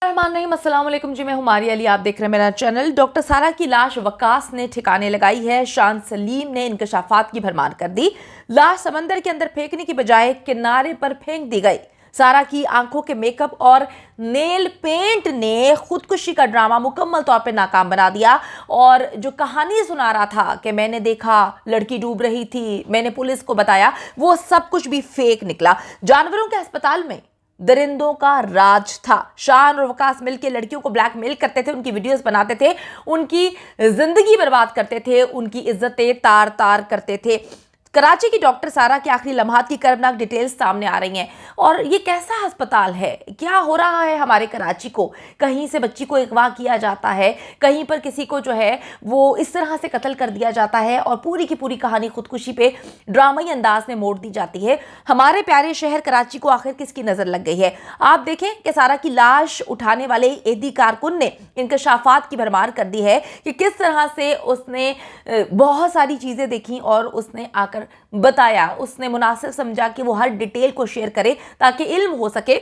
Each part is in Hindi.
अस्सलाम वालेकुम जी, मैं हूं मारिया अली। आप देख रहे हैं मेरा चैनल। डॉक्टर सारा की लाश वकास ने ठिकाने लगाई है। शान सलीम ने इंकशाफात की भरमार कर दी। लाश समंदर के अंदर फेंकने की बजाय किनारे पर फेंक दी गई। सारा की आंखों के मेकअप और नेल पेंट ने खुदकुशी का ड्रामा मुकम्मल तौर पे नाकाम बना दिया। और जो कहानी सुना रहा था कि मैंने देखा लड़की डूब रही थी, मैंने पुलिस को बताया, वो सब कुछ भी फेक निकला। जानवरों के अस्पताल में दरिंदों का राज था। शान और वकास मिलकर लड़कियों को ब्लैकमेल करते थे, उनकी वीडियोस बनाते थे, उनकी जिंदगी बर्बाद करते थे, उनकी इज्जतें तार तार करते थे। कराची की डॉक्टर सारा के आखिरी लम्हात की कर्मनाक डिटेल्स सामने आ रही हैं। और ये कैसा अस्पताल है, क्या हो रहा है हमारे कराची को? कहीं से बच्ची को अगवा किया जाता है, कहीं पर किसी को जो है वो इस तरह से कत्ल कर दिया जाता है और पूरी की पूरी कहानी खुदकुशी पे ड्रामाई अंदाज में मोड़ दी जाती है। हमारे प्यारे शहर कराची को आखिर किसकी नजर लग गई है? आप देखें कि सारा की लाश उठाने वाले एदी कारकुन ने इंकशाफात की भरमार कर दी है कि किस तरह से उसने बहुत सारी चीजें देखी और उसने आकर बताया, उसने मुनासिब समझा कि वो हर डिटेल को शेयर करे ताकि इल्म हो सके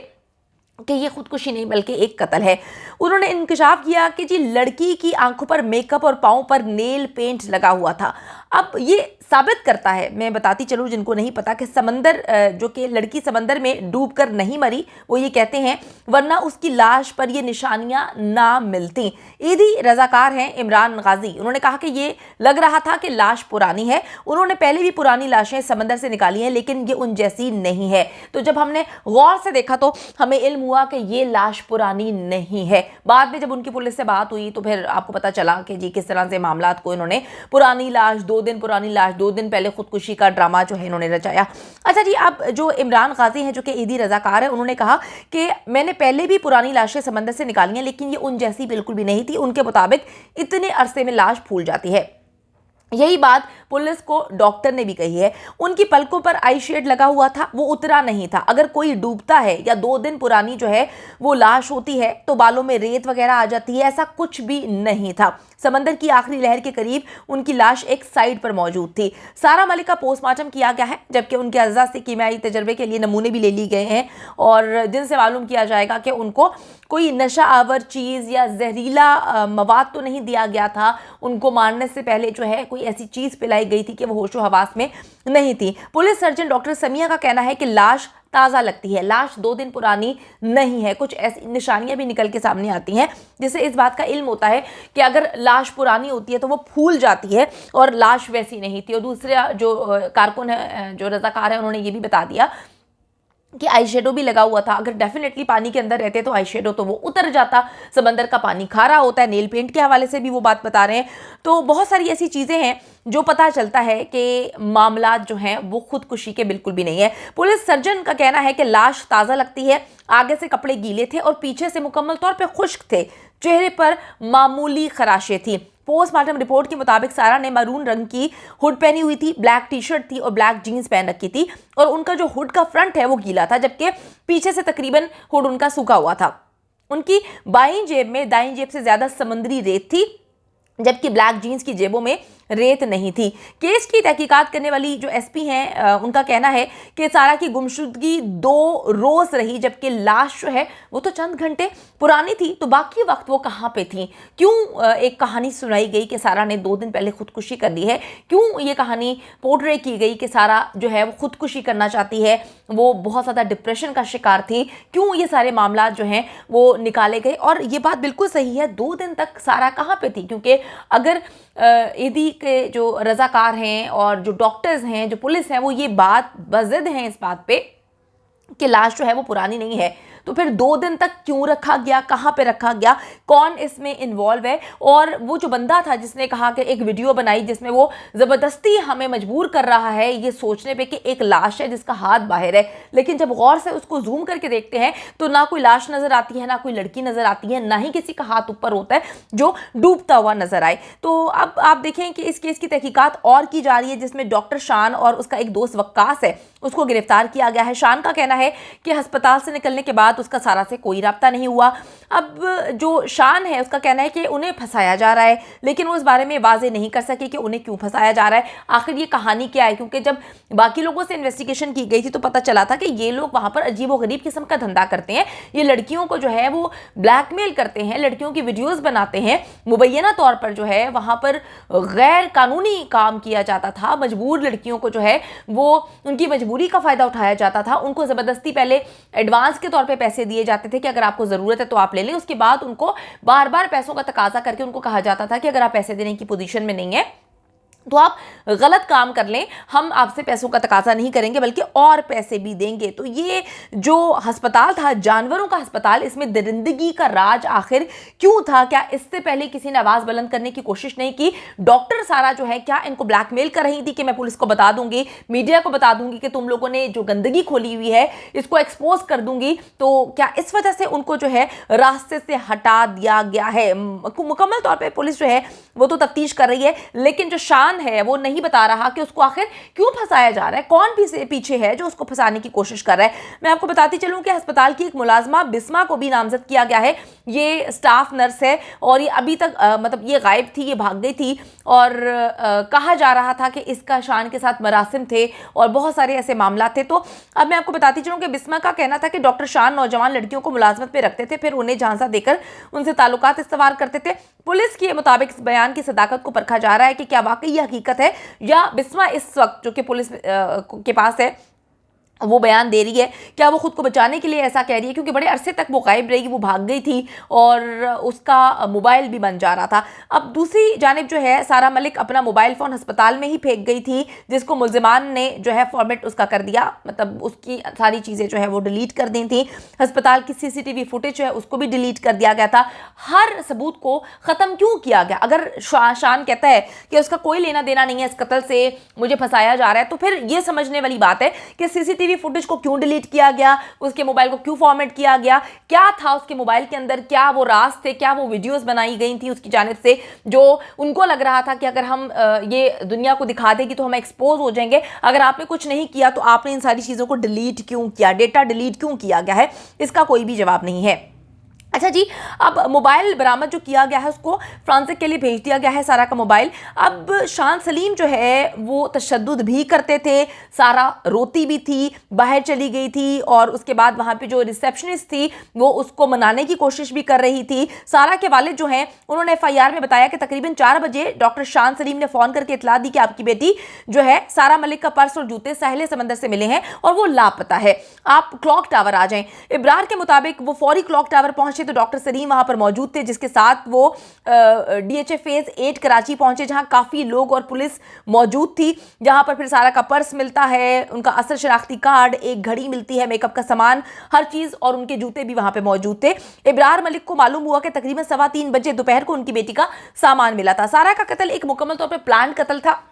कि ये खुदकुशी नहीं बल्कि एक कत्ल है। उन्होंने इंकशाफ किया कि जी लड़की की आंखों पर मेकअप और पाँव पर नेल पेंट लगा हुआ था। अब ये साबित करता है, मैं बताती चलूँ जिनको नहीं पता, कि समंदर जो कि लड़की समंदर में डूबकर नहीं मरी, वो ये कहते हैं, वरना उसकी लाश पर ये निशानियां ना मिलती। ईदी रजाकार हैं इमरान गाजी। उन्होंने कहा कि ये लग रहा था कि लाश पुरानी है। उन्होंने पहले भी पुरानी लाशें समंदर से निकाली हैं लेकिन ये उन जैसी नहीं है। तो जब हमने गौर से देखा तो हमें इल्म हुआ कि ये लाश पुरानी नहीं है। बाद में जब उनकी पुलिस से बात हुई तो फिर आपको पता चला कि जी किस तरह से मामलात को इन्होंने पुरानी लाश, 2 दिन पुरानी लाश, 2 दिन पहले खुदकुशी का ड्रामा जो है इन्होंने रचाया। अच्छा जी, अब जो इमरान गाजी हैं जो कि ईदी रजाकार है, उन्होंने कहा कि मैंने पहले भी पुरानी लाशें समंदर से निकाली हैं लेकिन ये उन जैसी बिल्कुल भी नहीं थी। उनके मुताबिक इतने अरसे में लाश फूल जाती है। यही बात पुलिस को डॉक्टर ने भी कही है। उनकी पलकों पर आई शेड लगा हुआ था, वो उतरा नहीं था। अगर कोई डूबता है या 2 दिन पुरानी जो है वो लाश होती है तो बालों में रेत वगैरह आ जाती है, ऐसा कुछ भी नहीं था। समंदर की आखिरी लहर के करीब उनकी लाश एक साइड पर मौजूद थी। सारा मलिक का पोस्टमार्टम किया गया है जबकि उनके अज़ा से कीमियाई तजर्बे के लिए नमूने भी ले लिए गए हैं और जिनसे मालूम किया जाएगा कि उनको कोई नशा आवर चीज़ या जहरीला मवाद तो नहीं दिया गया था। उनको मारने से पहले जो है कोई ऐसी चीज़ पिलाई गई थी कि वो होशो हवास में नहीं थी। पुलिस सर्जन डॉक्टर समिया का कहना है कि लाश ताज़ा लगती है, लाश 2 दिन पुरानी नहीं है। कुछ ऐसी निशानियां भी निकल के सामने आती हैं जिससे इस बात का इल्म होता है कि अगर लाश पुरानी होती है तो वो फूल जाती है और लाश वैसी नहीं थी। और दूसरा जो कारकुन है, जो रजाकार है, उन्होंने ये भी बता दिया कि आई शेडो भी लगा हुआ था। अगर डेफिनेटली पानी के अंदर रहते तो आई शेडो तो वो उतर जाता। समंदर का पानी खारा होता है। नेल पेंट के हवाले से भी वो बात बता रहे हैं। तो बहुत सारी ऐसी चीज़ें हैं जो पता चलता है कि मामला जो हैं वो खुदकुशी के बिल्कुल भी नहीं है। पुलिस सर्जन का कहना है कि लाश ताज़ा लगती है, आगे से कपड़े गीले थे और पीछे से मुकम्मल तौर पर खुश्क थे, चेहरे पर मामूली खराशें थी। पोस्टमार्टम रिपोर्ट के मुताबिक सारा ने मैरून रंग की हुड पहनी हुई थी, ब्लैक टी शर्ट थी और ब्लैक जीन्स पहन रखी थी और उनका जो हुड का फ्रंट है वो गीला था जबकि पीछे से तकरीबन हुड उनका सूखा हुआ था। उनकी बाईं जेब में दाईं जेब से ज्यादा समुद्री रेत थी जबकि ब्लैक जीन्स की जेबों में रेत नहीं थी। केस की तहकीकात करने वाली जो एसपी हैं उनका कहना है कि सारा की गुमशुदगी 2 रोज रही जबकि लाश जो है वो तो चंद घंटे पुरानी थी। तो बाकी वक्त वो कहाँ पे थी? क्यों एक कहानी सुनाई गई कि सारा ने 2 दिन पहले खुदकुशी कर ली है? क्यों ये कहानी पोर्ट्रे की गई कि सारा जो है वो खुदकुशी करना चाहती है, वो बहुत ज़्यादा डिप्रेशन का शिकार थी? क्यों ये सारे मामला जो हैं वो निकाले गए? और ये बात बिल्कुल सही है, 2 दिन तक सारा कहाँ पे थी? क्योंकि अगर ईदी के जो रजाकार हैं और जो डॉक्टर्स हैं, जो पुलिस है, वो ये बात बज़िद हैं इस बात पे कि लाश जो है वो पुरानी नहीं है, तो फिर 2 दिन तक क्यों रखा गया? कहाँ पे रखा गया? कौन इसमें इन्वॉल्व है? और वो जो बंदा था जिसने कहा कि एक वीडियो बनाई जिसमें वो ज़बरदस्ती हमें मजबूर कर रहा है ये सोचने पे कि एक लाश है जिसका हाथ बाहर है, लेकिन जब गौर से उसको जूम करके देखते हैं तो ना कोई लाश नज़र आती है, ना कोई लड़की नज़र आती है, ना ही किसी का हाथ ऊपर होता है जो डूबता हुआ नजर आए। तो अब आप देखें कि इस केस की तहकीकात और की जा रही है जिसमें डॉक्टर शान और उसका एक दोस्त वक्कास है, उसको गिरफ्तार किया गया है। शान का कहना है कि अस्पताल से निकलने के बाद बाद उसका सारा से कोई राब्ता नहीं हुआ। अब जो शान है उसका कहना है कि उन्हें फंसाया जा रहा है, लेकिन वो इस बारे में वाजे नहीं कर सके कि उन्हें क्यों फंसाया जा रहा है, आखिर ये कहानी क्या है। क्योंकि जब बाकी लोगों से इन्वेस्टिगेशन की गई थी तो पता चला था कि ये लोग वहाँ पर अजीबोगरीब किस्म का धंधा करते हैं। ये लड़कियों को जो है वो ब्लैकमेल करते हैं, लड़कियों की वीडियोज़ बनाते हैं, मुबैना तौर पर जो है वहाँ पर गैर कानूनी काम किया जाता था। मजबूर लड़कियों को जो है वो उनकी मजबूरी का फ़ायदा उठाया जाता था। उनको ज़बरदस्ती पहले एडवांस के तौर पे पैसे दिए जाते थे कि अगर आपको ज़रूरत है तो आप ले लें। उसके बाद उनको बार बार पैसों का तकाजा करके उनको कहा जाता था कि अगर आप पैसे देने की पोजीशन में नहीं है तो आप गलत काम कर लें, हम आपसे पैसों का तकाजा नहीं करेंगे बल्कि और पैसे भी देंगे। तो ये जो अस्पताल था, जानवरों का अस्पताल, इसमें दरिंदगी का राज आखिर क्यों था? क्या इससे पहले किसी ने आवाज़ बुलंद करने की कोशिश नहीं की? डॉक्टर सारा जो है क्या इनको ब्लैकमेल कर रही थी कि मैं पुलिस को बता दूंगी, मीडिया को बता दूंगी कि तुम लोगों ने जो गंदगी खोली हुई है इसको एक्सपोज कर दूंगी? तो क्या इस वजह से उनको जो है रास्ते से हटा दिया गया है? मुकम्मल तौर पर पुलिस जो है वो तो तफ्तीश कर रही है, लेकिन जो शान है वो नहीं बता रहा कि उसको आखिर क्यों फंसाया जा रहा है, कौन पीछे है जो उसको फंसाने की कोशिश कर रहा है। मैं आपको बताती चलूं कि अस्पताल की एक मुलाजमा बिस्मा को भी नामजद किया गया है। ये स्टाफ नर्स है और ये अभी तक मतलब ये गायब थी, ये भाग गई थी और कहा जा रहा था कि इसका शान के साथ मरासिम थे और बहुत सारे ऐसे मामला थे। तो अब मैं आपको बताती चलूं कि बिस्मा का कहना था कि डॉक्टर शान नौजवान लड़कियों को मुलाजमत पे रखते थे, फिर उन्हें झांसा देकर उनसे ताल्लुकात इस्तवार करते थे। पुलिस के मुताबिक इस बयान की सदाकत को परखा जा रहा है कि क्या वाकई ये हकीकत है या बिस्मा इस वक्त जो कि पुलिस के पास है वो बयान दे रही है, क्या वो खुद को बचाने के लिए ऐसा कह रही है? क्योंकि बड़े अरसे तक वो गायब रही, वो भाग गई थी और उसका मोबाइल भी बन जा रहा था। अब दूसरी जानिब जो है सारा मलिक अपना मोबाइल फ़ोन अस्पताल में ही फेंक गई थी, जिसको मुल्जिमान ने जो है फॉर्मेट उसका कर दिया, मतलब उसकी सारी चीज़ें जो है वो डिलीट कर दी थी। अस्पताल की CCTV फुटेज जो है उसको भी डिलीट कर दिया गया था। हर सबूत को ख़त्म क्यों किया गया? अगर शान कहता है कि उसका कोई लेना देना नहीं है इस कत्ल से, मुझे फंसाया जा रहा है, तो फिर ये समझने वाली बात है कि CCTV फुटेज को क्यों डिलीट किया गया, उसके मोबाइल को क्यों फॉर्मेट किया गया, क्या था उसके मोबाइल के अंदर, क्या वो राज थे, क्या वो वीडियोस बनाई गई थी उसकी जानिब से जो उनको लग रहा था कि अगर हम ये दुनिया को दिखा देंगे तो हम एक्सपोज हो जाएंगे। अगर आपने कुछ नहीं किया तो आपने इन सारी चीज़ों को डिलीट क्यों किया, डेटा डिलीट क्यों किया गया है, इसका कोई भी जवाब नहीं है। अच्छा जी, अब मोबाइल बरामद जो किया गया है उसको फ्रांसिक के लिए भेज दिया गया है, सारा का मोबाइल। अब शान सलीम जो है वो तशद्दुद भी करते थे, सारा रोती भी थी, बाहर चली गई थी और उसके बाद वहाँ पे जो रिसेप्शनिस्ट थी वो उसको मनाने की कोशिश भी कर रही थी। सारा के वालिद जो हैं उन्होंने FIR में बताया कि तकरीबन 4 बजे डॉक्टर शान सलीम ने फ़ोन करके इतला दी कि आपकी बेटी जो है सारा मलिक का पर्स और जूते साहिल समंदर से मिले हैं और वो लापता है, आप क्लॉक टावर आ जाएं। इब्रार के मुताबिक वो फौरी क्लॉक टावर पहुंचे तो डॉक्टर सलीम वहां पर मौजूद थे, जिसके साथ वो DHA फेज 8 कराची पहुंचे जहां काफी लोग और पुलिस मौजूद थी, जहां पर फिर सारा का पर्स मिलता है, उनका असल शनाख्ती कार्ड, एक घड़ी मिलती है, मेकअप का सामान, हर चीज और उनके जूते भी वहां पे मौजूद थे। इब्रार मलिक को मालूम हुआ कि तकरीबन 3:15 बजे दोपहर को उनकी बेटी का सामान मिला था। सारा का कत्ल एक मुकम्मल तौर पर प्लान कत्ल था,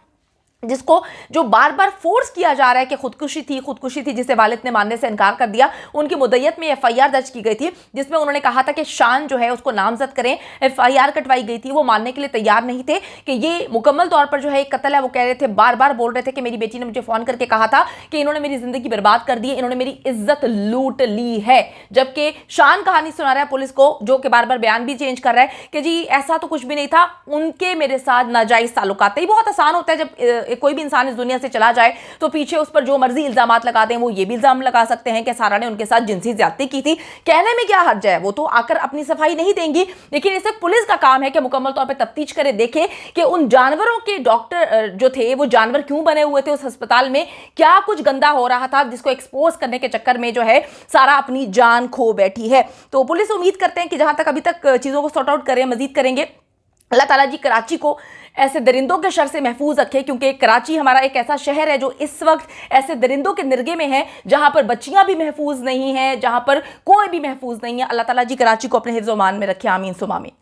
जिसको जो बार बार फोर्स किया जा रहा है कि खुदकुशी थी, जिसे वालिद ने मानने से इनकार कर दिया। उनकी मुद्दत में FIR दर्ज की गई थी जिसमें उन्होंने कहा था कि शान जो है उसको नामजद करें। FIR कटवाई गई थी, वो मानने के लिए तैयार नहीं थे कि ये मुकम्मल तौर पर जो है एक कत्ल है। वो कह रहे थे, बार बार बोल रहे थे कि मेरी बेटी ने मुझे फ़ोन करके कहा था कि इन्होंने मेरी ज़िंदगी बर्बाद कर दी है, इन्होंने मेरी इज्जत लूट ली है। जबकि शान कहानी सुना रहा है पुलिस को, जो कि बार बार बयान भी चेंज कर रहा है कि जी ऐसा तो कुछ भी नहीं था, उनके मेरे साथ नाजायज़ ताल्लुकात थे। बहुत आसान होता है जब कोई भी इंसान इस दुनिया से चला जाए तो पीछे उस पर जो मर्जी इल्जामात लगाते हैं, वो ये भी इल्जाम लगा सकते हैं कि सारा ने उनके साथ जिनसी ज्यादती की थी। कहने में क्या हर्ज है, वो तो आकर अपनी सफाई नहीं देंगी, लेकिन इसे पुलिस का काम है कि मुकम्मल तौर पे तफ्तीश करे, देखे कि उन जानवरों के डॉक्टर जो थे वो जानवर क्यों बने हुए थे उस अस्पताल में, क्या कुछ गंदा हो रहा था जिसको एक्सपोज करने के चक्कर में जो है सारा अपनी जान खो बैठी है। तो पुलिस उम्मीद करते हैं कि जहां तक अभी तक चीजों को सॉर्ट आउट करें, मजीद करेंगे। अल्लाह ताला जी कराची को ऐसे दरिंदों के शर से महफूज रखे, क्योंकि कराची हमारा एक ऐसा शहर है जो इस वक्त ऐसे दरिंदों के निर्गे में है, जहां पर बच्चियां भी महफूज नहीं हैं, जहां पर कोई भी महफूज नहीं है। अल्लाह ताला जी कराची को अपने हिफ्ज़-ओ-मान में रखे, आमीन सुमा आमीन।